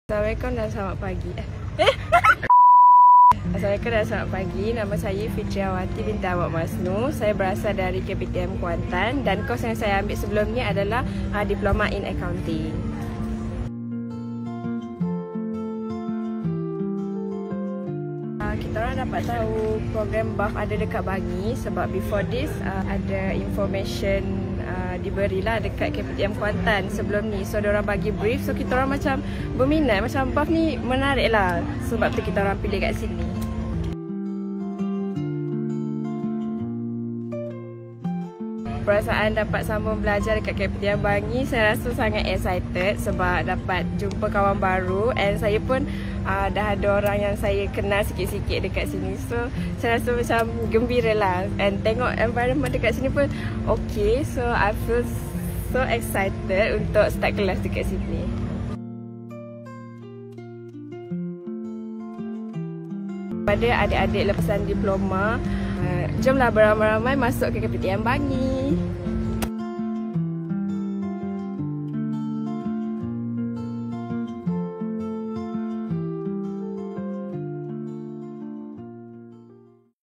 Assalamualaikum dan selamat pagi. Assalamualaikum dan selamat pagi. Nama saya Fitriawati binti Awak Masnu. Saya berasal dari KPTM Kuantan dan kos yang saya ambil sebelum ni adalah Diploma in Accounting. Kita orang dapat tahu program BAF ada dekat Bangi sebab before this ada information diberilah dekat KPTM Kuantan sebelum ni. So diorang bagi brief, so kita orang macam berminat, macam BAF ni menarik lah, sebab tu kita orang pilih kat sini. Perasaan dapat sambung belajar dekat KPTM Bangi, saya rasa sangat excited sebab dapat jumpa kawan baru, and saya pun dah ada orang yang saya kenal sikit-sikit dekat sini. So saya rasa macam gembira lah, and tengok environment dekat sini pun okay. So I feel so excited untuk start kelas dekat sini. Pada adik-adik lepasan diploma, jomlah beramai-ramai masuk ke KPTM Bangi.